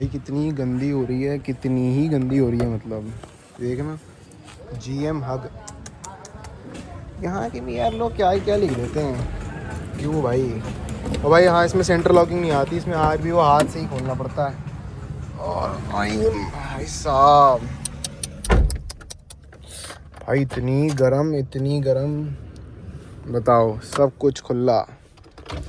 कितनी गंदी हो रही है, कितनी ही गंदी हो रही है। मतलब देखना GM हग, यहाँ के भी यार लोग क्या ही क्या लिख देते हैं। क्यों भाई? और भाई हाँ, इसमें सेंटर लॉकिंग नहीं आती, इसमें आज भी वो हाथ से ही खोलना पड़ता है। और भाई साहब, भाई इतनी गरम, बताओ। सब कुछ खुला।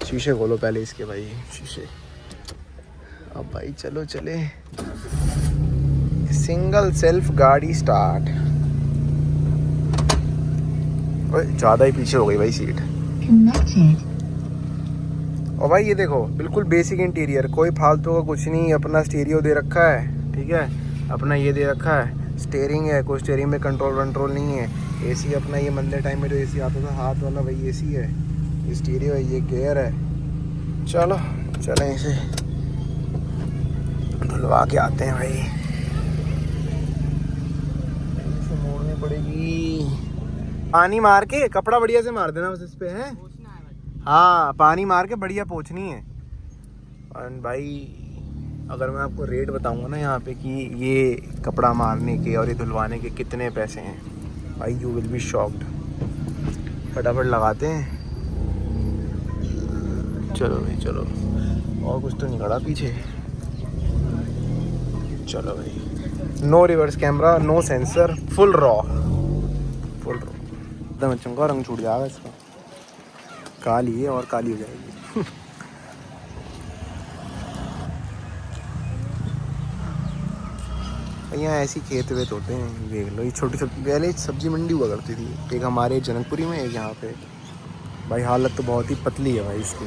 शीशे खोलो पहले इसके भाई, शीशे। अब भाई चलो चले। सिंगल सेल्फ गाड़ी स्टार्ट। ज़्यादा ही पीछे हो गई भाई सीट। और भाई ये देखो, बिल्कुल बेसिक इंटीरियर, कोई फालतू का कुछ नहीं। अपना स्टीरियो दे रखा है, ठीक है, अपना ये दे रखा है, स्टेयरिंग है, कोई स्टेयरिंग में कंट्रोल नहीं है। AC अपना ये मंदे टाइम में जो AC आता था हाथ वाला, वही AC है। ये स्टीरियो है, ये गियर है। चलो चलें, इसे धुलवा के आते हैं भाई। इसे मोड़नी पड़ेगी। पानी मार के कपड़ा बढ़िया से मार देना बस इस पे है। हाँ, पानी मार के बढ़िया पोंछनी है। और भाई अगर मैं आपको रेट बताऊंगा ना यहाँ पे कि ये कपड़ा मारने के और ये धुलवाने के कितने पैसे हैं, भाई यू विल बी शॉक्ड। फटाफट लगाते हैं। चलो भाई चलो, और कुछ तो नहीं खड़ा पीछे। चलो भाई, no reverse camera, no sensor, full raw एकदम चमका। रंग छूट जाएगा इसका, काली है और काली हो जाएगी। यहाँ ऐसी खेत वेत होते हैं, देख लो। ये छोटी छोटी पहले सब्जी मंडी हुआ करती थी, एक हमारे जनकपुरी में, एक यहाँ पे। भाई हालत तो बहुत ही पतली है भाई इसकी।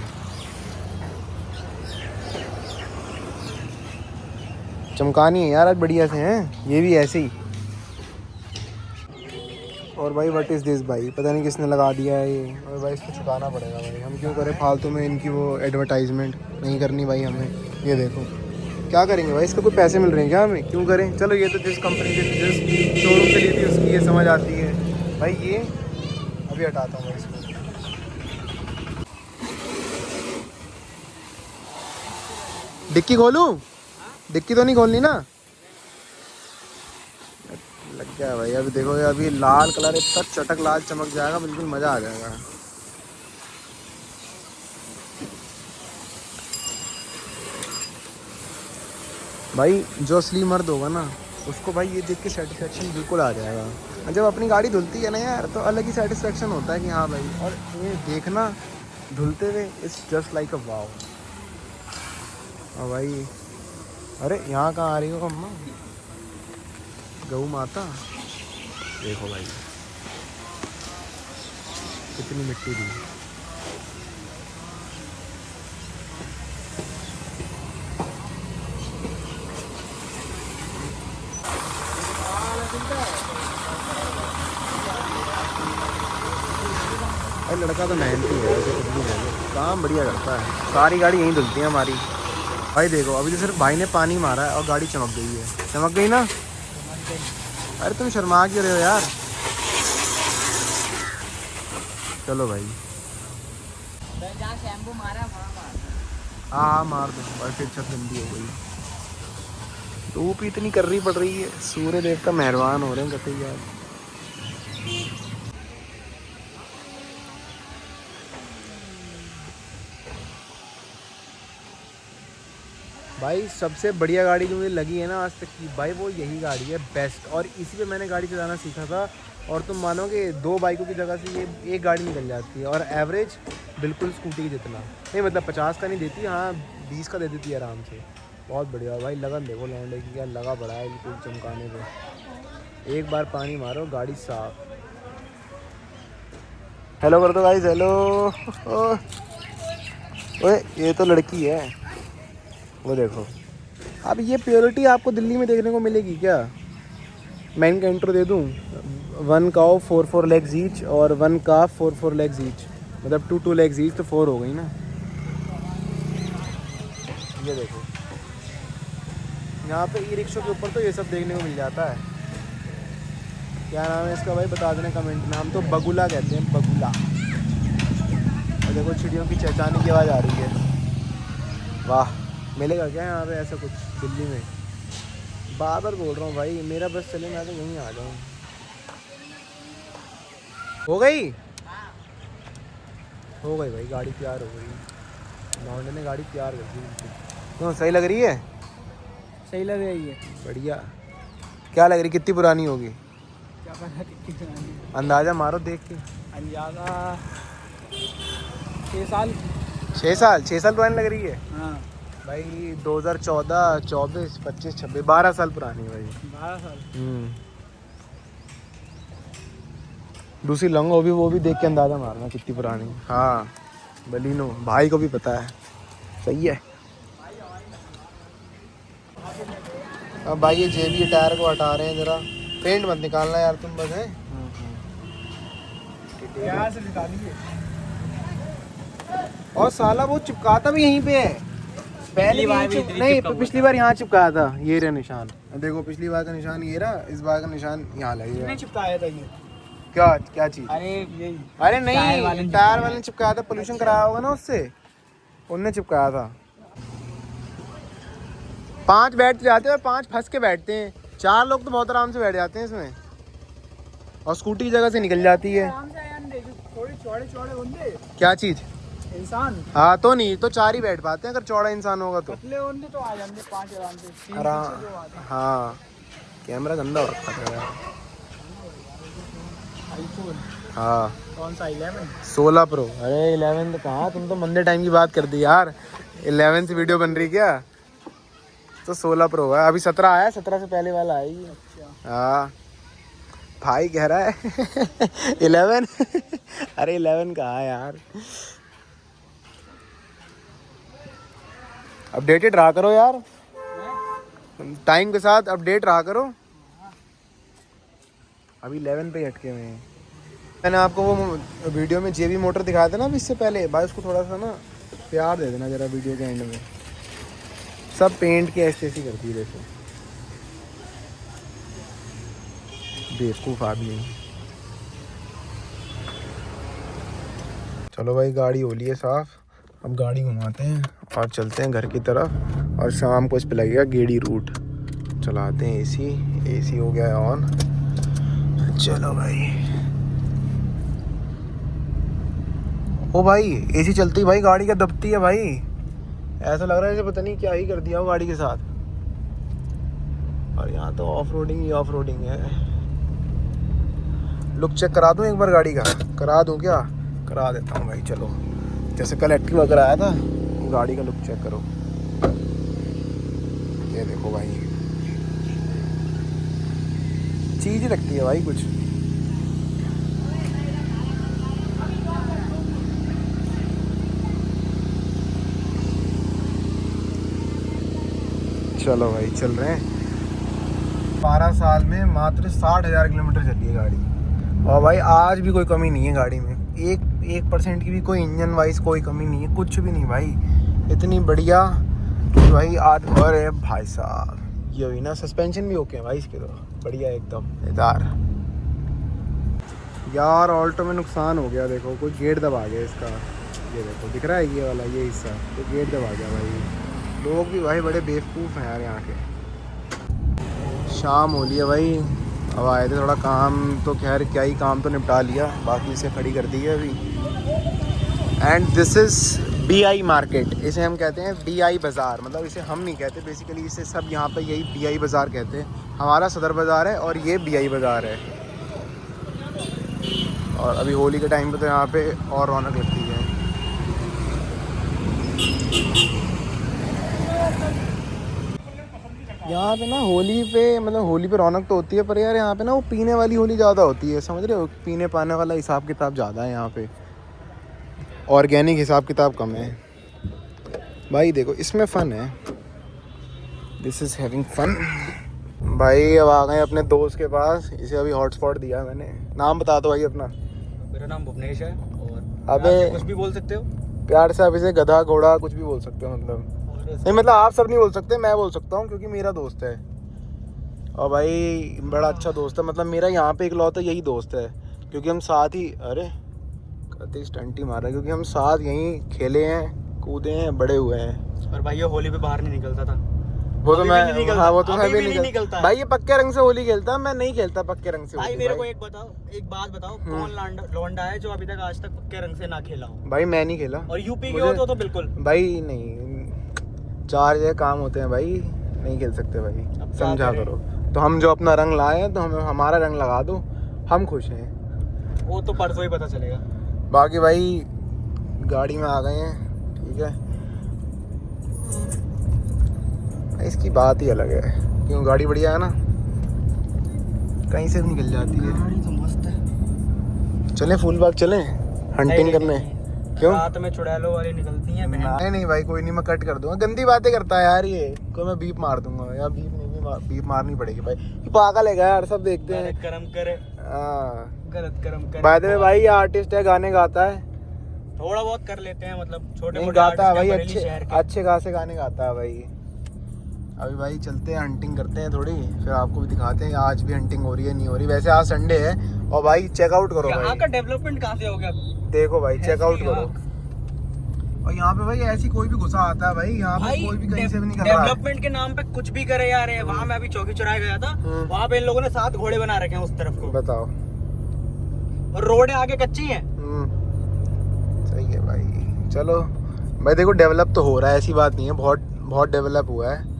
चमकानी है यार आज बढ़िया से, हैं ये भी ऐसे ही। और भाई व्हाट इज़ दिस भाई, पता नहीं किसने लगा दिया है ये। और भाई इसको छुपाना पड़ेगा भाई, हम क्यों करें फालतू में इनकी वो एडवर्टाइजमेंट नहीं करनी भाई हमें। ये देखो क्या करेंगे भाई, इसको कोई पैसे मिल रहे हैं क्या हमें, क्यों करें। चलो ये तो जिस कंपनी से, जिस शोरूम से ली थी उसकी ये समझ आती है भाई। ये अभी हटाता हूँ भाई इसको। डिक्की खोलूँ? डिक्की तो नहीं खोलनी ना? लग गया भाई। अभी देखो, अभी लाल कलर इतना चटक लाल चमक जाएगा, बिल्कुल मज़ा आ जाएगा। भाई जो असली मर्द होगा ना, उसको भाई ये देख के सेटिस्फेक्शन बिल्कुल आ जाएगा। जब अपनी गाड़ी धुलती है ना यार, तो अलग ही सेटिस्फेक्शन होता है कि हाँ भाई। और ये देखना धुलते हुए, इट्स जस्ट लाइक अ वाव। हाँ भाई, अरे यहाँ कहाँ आ रही हो अम्मा, गऊ माता। देखो भाई कितनी मिट्टी दी। भाई लड़का तो मेहनती है वैसे, कुछ भी नहीं, काम बढ़िया करता है। सारी गाड़ी यहीं धुलती है हमारी। भाई देखो, अभी तो सिर्फ भाई ने पानी मारा है और गाड़ी चमक गई है। चमक गई ना? अरे तुम शर्मा क्यों रहे हो यार। चलो भाई, जहाँ शैम्पू मारा वहाँ मार। हाँ मार दो भाई, फिर छत गंदी हो गई। धूप इतनी कर रही पड़ रही है, सूर्य देवता मेहरबान हो रहे हैं कतई यार। भाई सबसे बढ़िया गाड़ी जो मुझे लगी है ना आज तक की भाई, वो यही गाड़ी है, बेस्ट। और इसी पे मैंने गाड़ी चलाना सीखा था। और तुम मानोगे 2 बाइकों की जगह से ये एक गाड़ी निकल जाती है। और एवरेज बिल्कुल स्कूटी की जितना नहीं, मतलब 50 का नहीं देती, हाँ 20 का दे देती है आराम से। बहुत बढ़िया भाई। लगन देखो लौंडे की, क्या लगा पड़ा है बिल्कुल चमकाने पे। एक बार पानी मारो, गाड़ी साफ। हेलो कर दो गाइस, हेलो। ओए ये तो लड़की है, वो देखो। अब ये प्योरिटी आपको दिल्ली में देखने को मिलेगी क्या? मैं इनका इंट्रो दे दूँ। 1 काउ 4 लेग्स ईच और 1 काफ 4 लेग्स ईच, मतलब 2 लेग्स ईच, तो 4 हो गई ना। ये देखो, यहाँ पे ई रिक्शों के ऊपर तो ये सब देखने को मिल जाता है। क्या नाम है इसका भाई, बता देना कमेंट में। हम तो बगुला कहते हैं, बगुला। और देखो चिड़ियों की चहचहाने की आवाज़ आ रही है। वाह, मिलेगा क्या यहाँ पे ऐसा कुछ दिल्ली में? बार बार बोल रहा हूँ भाई, मेरा बस चले, मैं तो यहीं आ जाऊँ। हो गई? हो गई भाई, गाड़ी तैयार हो गई। लौंडे ने गाड़ी तैयार कर दी। क्यों, सही लग रही है? सही लग रही है। बढ़िया। क्या लग रही, कितनी पुरानी होगी? क्या पता कितनी पुरानी है। अंदाज़ा मारो देख के। अंदाजा 6 साल। 6 साल? 6 साल पुरानी लग रही है हाँ भाई। 2014, 24, 25, 26, 12 साल पुरानी है भाई। 12 साल। दूसरी लंग वो भी देख के अंदाज़ा मारना कितनी पुरानी। हाँ बलिनो, भाई को भी पता है। सही है। अब भाई ये जेबी टायर को हटा रहे हैं जरा, पेंट मत निकालना यार तुम बस है। यहाँ से निकालिए। और साला वो चिपकाता भी यहीं पे है। पहली बार नहीं, पिछली बार यहाँ चिपकाया था। ये रहा निशान, देखो पिछली बार का निशान ये रहा, इस बार का निशान यहाँ लगेगा। किसने चिपकाया था ये? क्या चीज? अरे यही। अरे नहीं, टायर वाले ने चिपकाया था, पोल्यूशन कराया होगा ना उससे, उनने चिपकाया था। 5 बैठ जाते हैं और 5 फंस के बैठते हैं। 4 लोग तो बहुत आराम से बैठ जाते हैं इसमें, और स्कूटी की जगह से निकल जाती है। थोड़े चौड़े चौड़े बंदे। क्या चीज? इंसान। हाँ तो नहीं तो 4 ही बैठ पाते हैं, अगर चौड़ा इंसान होगा तो। पतले बंदे तो आ जाते 5 आराम से। आराम। हाँ कैमरा गंदा हो रखा था यार। आईफोन हाँ कौन सा? 11? 16 प्रो। अरे 11 तो कहाँ, तुम तो मंदे टाइम की बात कर दी यार। 11 से वीडियो बन रही क्या? तो 16 प्रो है, अभी 17 आया, 17 से पहले वाला आएगी। अच्छा। हाँ भाई कह रहा है 11 अरे 11 कहाँ है यार। अपडेटेड रहा करो यार, टाइम के साथ अपडेट रहा करो। अभी 11 पे ही अटके हुए हैं। मैंने आपको वो वीडियो में जेबी मोटर दिखाया था ना अभी इससे पहले, भाई उसको थोड़ा सा ना प्यार दे देना जरा वीडियो के एंड में। सब पेंट के ऐसे ऐसी करती है देखो, बेवकूफ़ आदमी। चलो भाई गाड़ी हो ली है साफ, अब गाड़ी घुमाते हैं और चलते हैं घर की तरफ। और शाम को इस पे लगेगा गेड़ी रूट। चलाते हैं एसी हो गया है ऑन। चलो भाई। ओ भाई एसी चलती भाई गाड़ी का दबती है भाई, ऐसा लग रहा है जैसे पता नहीं क्या ही कर दिया हो गाड़ी के साथ। और यहाँ तो ऑफ रोडिंग है। लुक चेक करा दूँ एक बार गाड़ी का? करा दूँ क्या? करा देता हूँ भाई। चलो जैसे कल एक्टिवा कराया था, गाड़ी का लुक चेक करो। ये देखो भाई, चीज़ ही लगती है भाई कुछ। चलो भाई चल रहे हैं। 12 साल में मात्र 60,000 किलोमीटर चली है गाड़ी। और भाई आज भी कोई कमी नहीं है गाड़ी में, 1% की भी कोई इंजन वाइज कोई कमी नहीं है, कुछ भी नहीं भाई। इतनी बढ़िया कि भाई आज और है भाई साहब। ये हुई ना, सस्पेंशन भी ओके है भाई इसके तो, बढ़िया एकदम इधर। यार ऑल्टो में नुकसान हो गया, देखो कोई गेट दबा गया इसका। ये देखो दिख रहा है ये वाला, ये हिस्सा तो गेट दबा गया भाई। लोग भी भाई बड़े बेवकूफ़ हैं यार यहाँ के। शाम हो लिया भाई, अब आए थे थोड़ा काम, तो खैर क्या ही काम तो निपटा लिया, बाकी इसे खड़ी कर दी है अभी। And this is BI market, इसे हम कहते हैं BI बाज़ार। मतलब इसे हम नहीं कहते, बेसिकली इसे सब यहाँ पे यही BI बाज़ार कहते हैं। हमारा सदर बाज़ार है और ये BI बाज़ार है। और अभी होली के टाइम पे तो यहाँ पे और रौनक लगती है। यहाँ पे ना होली पे, मतलब होली पे रौनक तो होती है, पर यार यहाँ पे ना वो पीने वाली होली ज़्यादा होती है, समझ रहे हो? पीने पाने वाला हिसाब किताब ज़्यादा है यहाँ पे, ऑर्गेनिक हिसाब किताब कम है भाई। देखो इसमें फ़न है, दिस इज़ हैविंग फन। भाई अब आ गए अपने दोस्त के पास, इसे अभी हॉटस्पॉट दिया मैंने। नाम बता दो भाई अपना। मेरा नाम भुवनेश है। और अबे कुछ भी बोल सकते हो प्यार से, आप इसे गधा घोड़ा कुछ भी बोल सकते हो। मतलब नहीं, मतलब आप सब नहीं बोल सकते, मैं बोल सकता हूँ क्योंकि मेरा दोस्त है। और भाई बड़ा अच्छा दोस्त है, मतलब मेरा यहाँ पे इकलौता यही दोस्त है, क्योंकि हम साथ ही, अरे कतई स्टंट ही मारा, क्योंकि हम साथ यहीं खेले हैं, कूदे हैं, बड़े हुए हैं। और भाई ये होली पे बाहर नहीं निकलता था। वो तो अभी मैं, भी नहीं निकलता। हाँ वो तो अभी मैं भी भी नहीं नहीं निकलता है। भाई ये पक्के रंग से होली खेलता, मैं नहीं खेलता पक्के रंग से भाई होली मेरे को भाई। एक बात बताओ, कौन लौंडा है जो अभी तक आज तक पक्के रंग से ना खेला हो? भाई मैं नहीं खेला और यूपी के मुझे- हो तो बिल्कुल। भाई नहीं, 4 जगह काम होते हैं भाई, नहीं खेल सकते भाई, अब क्या समझा करें? करो। तो हम जो अपना रंग लाए हैं तो हमें हमारा रंग लगा दो, हम खुश हैं। वो तो परसों ही पता चलेगा। बाकी भाई गाड़ी में आ गए हैं, ठीक है, इसकी बात ही अलग है, क्यों गाड़ी बढ़िया है ना, कहीं से भी निकल जाती है। गाड़ी तो मस्त है। चलें फूल बाग चलें हंटिंग करने? क्यों? रात में चुड़ैलों वाली निकलती है बहन। नहीं नहीं भाई कोई नहीं, मैं कट कर दूंगा, गंदी बातें करता है यार ये, कोई मैं बीप मार दूंगा यार, बीप मारनी पड़ेगी भाई, ये पागल है यार, सब देखते हैं। गलत कर्म करे, हाँ गलत कर्म करे। बाय द वे भाई ये आर्टिस्ट है, गाने गाता है, थोड़ा बहुत कर लेते हैं, मतलब छोटे नहीं मोटे गाता है भाई, आर्टिस्ट हैं बरेली शहर के। अच्छे खासे गाने गाता है भाई। अभी भाई चलते हैं हंटिंग करते हैं थोड़ी, फिर आपको भी दिखाते हैं आज भी हंटिंग हो रही है नहीं हो रही। वैसे आज संडे है और भाई चेकआउट करो यहाँ भाई, का डेवलपमेंट कहाँ से हो गया? देखो भाई चेकआउट यहाँ- करो। और यहाँ पे भाई ऐसी कोई भी घुसा आता है भाई, यहाँ पे कोई भी कहीं से भी नहीं कर रहा है। डेवलपमेंट के नाम पे कुछ भी करे जा रहे हैं। वहाँ मैं अभी चौकी चौराहे गया था, वहाँ पे इन लोगों ने 7 घोड़े बना रखे हैं उस तरफ को, बताओ। और रोडें आगे कच्ची हैं। सही है भाई, चलो भाई देखो डेवलप तो हो रहा है, ऐसी बात नहीं है, बहुत बहुत डेवलप हुआ है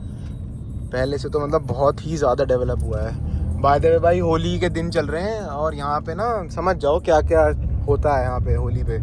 पहले से, तो मतलब बहुत ही ज़्यादा डेवलप हुआ है। बाय द वे भाई होली के दिन चल रहे हैं और यहाँ पे ना समझ जाओ क्या क्या होता है यहाँ पे होली पे।